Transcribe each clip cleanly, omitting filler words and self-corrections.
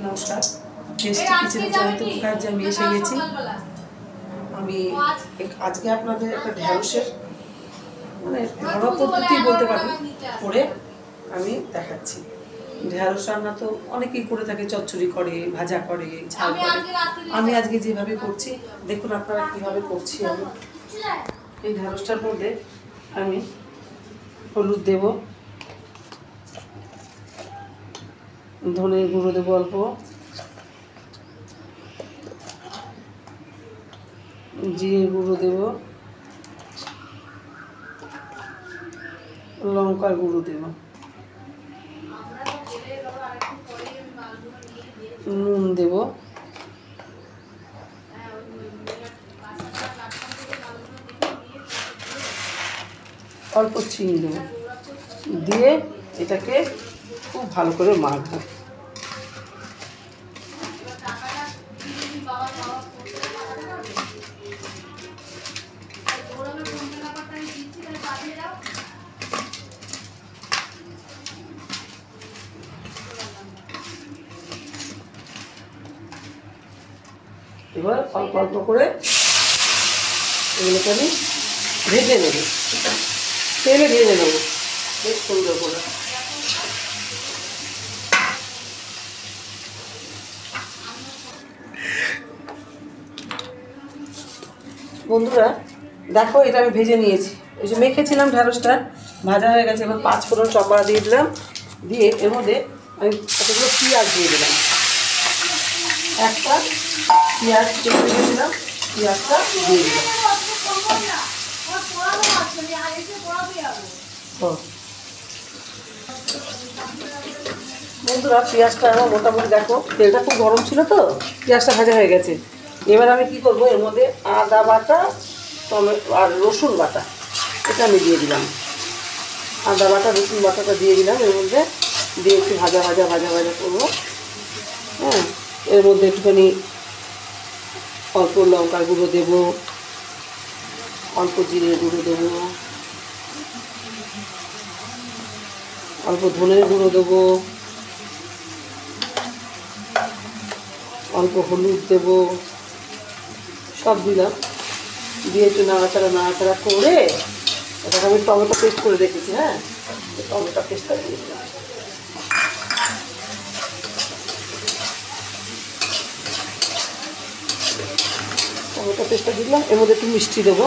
নমস্কার, টেস্টি কিচেনে জয়ন্ত মুখার্জি আমি এসে গেছি। আমি আজকে আপনাদের একটা ঢ্যাঁড়সের মানে ঘরোয়া পদ্ধতি বলতে পারি করে আমি দেখাচ্ছি। ঢ্যাঁড়স রান্না তো অনেকেই করে থাকে, চচ্চড়ি করে, ভাজা করে, ঝাল করে। আমি আজকে যেভাবে করছি দেখুন আপনারা কীভাবে করছি। আমি এই ঢ্যাঁড়সটার মধ্যে আমি হলুদ দেব, ধনের গুঁড়ো দেবো অল্প, জিরে গুঁড়ো দেব, লঙ্কার গুঁড়ো দেব, নুন দেব, অল্প চিনি দেব, দিয়ে এটাকে খুব ভালো করে মাখবো। এবার অল্প অল্প করে এগুলোকে আমি ভেজে নেব, তেলে ভেজে নেব বেশ সুন্দর করে। বন্ধুরা দেখো, এটা আমি ভেজে নিয়েছি। ওই যে মেখেছিলাম ঢ্যাঁড়সটা ভাজা হয়ে গেছে। এবার 5 ফোড়ন চম্পা দিয়ে দিলাম, দিয়ে এর মধ্যে আমি কতগুলো পেঁয়াজ দিয়ে দিলাম। একটা পেঁয়াজ কেটে দিয়েছিলাম, পেঁয়াজটা দিয়ে দিলাম। বন্ধুরা পেঁয়াজটা আমার মোটামুটি দেখো তেলটা খুব গরম ছিল তো পেঁয়াজটা ভাজা হয়ে গেছে। এবার আমি কি করব, এর মধ্যে আদা বাটা, টমেটো আর রসুন বাটা এটা আমি দিয়ে দিলাম। আদা বাটা রসুন বাটাটা দিয়ে দিলাম এর মধ্যে, দিয়ে একটু ভাজা ভাজা ভাজা ভাজা করবো। হ্যাঁ, এর মধ্যে একটুখানি অল্প লঙ্কার গুঁড়ো দেবো, অল্প জিরে গুঁড়ো দেবো, অল্প ধনের গুঁড়ো দেবো, অল্প হলুদ দেবো, সব দিলাম। দিয়ে একটু নাড়াচাড়া করে এটাকে আমি টমেটো পেস্ট করে রেখেছি। হ্যাঁ, টমেটো পেস্টটা দিয়ে দিলাম। টমেটো পেস্টটা দিলাম, এর মধ্যে একটু মিষ্টি দেবো,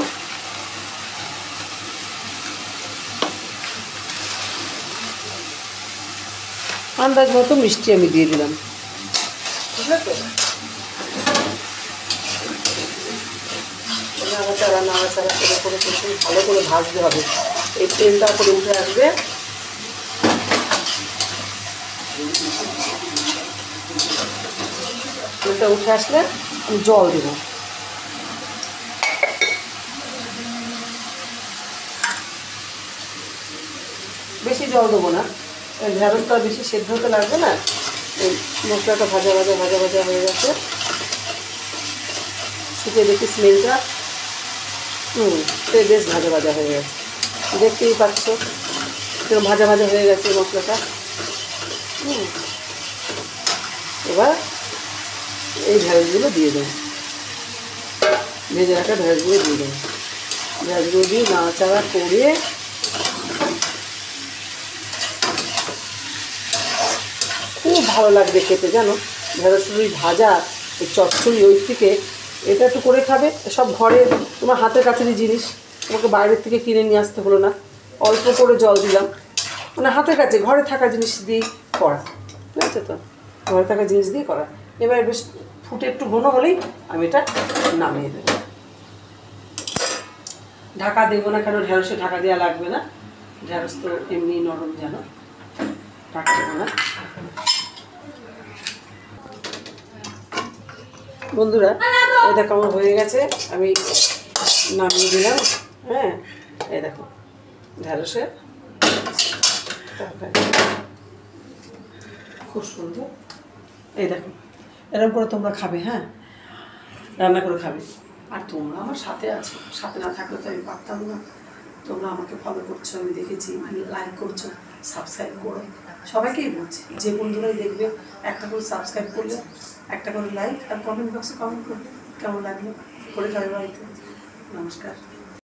আন্দাজ মতো মিষ্টি আমি দিয়ে দিলাম। ঠিক আছে, নাড়াচাড়া করে ভালো করে ভাজতে হবে। এই তেলটা করে উঠে আসবে, তেলটা উঠে আসলে আমি জল দেব। বেশি জল দেবো না, ঢ্যাঁড়সটা বেশি সেদ্ধ হতে লাগবে না। এই মশলাটা ভাজা ভাজা ভাজা ভাজা হয়ে গেছে, শুকিয়ে দেখি স্মেলটা বেশ ভাজা ভাজা হয়ে গেছে। দেখতেই পাচ্ছ এরকম ভাজা ভাজা হয়ে গেছে মশলাটা। এবার এই ঢ্যাঁড়সগুলো দিয়ে দেবো, ভেজে রাখা ঢ্যাঁড়সগুলো দিয়ে দেবো। ঢ্যাঁড়সগুলো দিয়ে নাড়াচাড়া করে খুব ভালো লাগবে খেতে, জানো। ঢ্যাঁড়সগুলি ভাজা চচ্চড়ি ওই থেকে এটা একটু করে খাবে। সব ঘরে তোমার হাতের কাছেরই জিনিস, তোমাকে বাইরের থেকে কিনে নিয়ে আসতে হলো না। অল্প করে জল দিলাম, মানে হাতের কাছে ঘরে থাকা জিনিস দিয়ে করা, ঠিক আছে তো, ঘরে থাকা জিনিস দিয়ে করা। এবার বেশ ফুটে একটু ঘন হলেই আমি এটা নামিয়ে দেবো। ঢাকা দেবো না, কেন ঢ্যাঁড়সে ঢাকা দেওয়া লাগবে না, ঢ্যাঁড়স তো এমনি নরম, জানো, ঢাকা দেবো না। বন্ধুরা এই দেখো আমার হয়ে গেছে, আমি নামিয়ে দিলাম। হ্যাঁ, এই দেখো ঢ্যাঁড়সের তরকারি খুব সুন্দর। এই দেখো এরকম করে তোমরা খাবে, হ্যাঁ, রান্না করে খাবে। আর তোমরা আমার সাথে আছো, সাথে না থাকলে তো আমি পারতাম না। তোমরা আমাকে ফলো করছো, আমি দেখেছি, লাইক করছো, সাবস্ক্রাইব করো, সবাইকেই বলছি, যে বন্ধুরাই দেখবে একটা করে সাবস্ক্রাইব করলে, একটা করে লাইক আর কমেন্ট বক্সে কমেন্ট করবে কেমন লাগলো করে খাবে বাড়িতে। নমস্কার।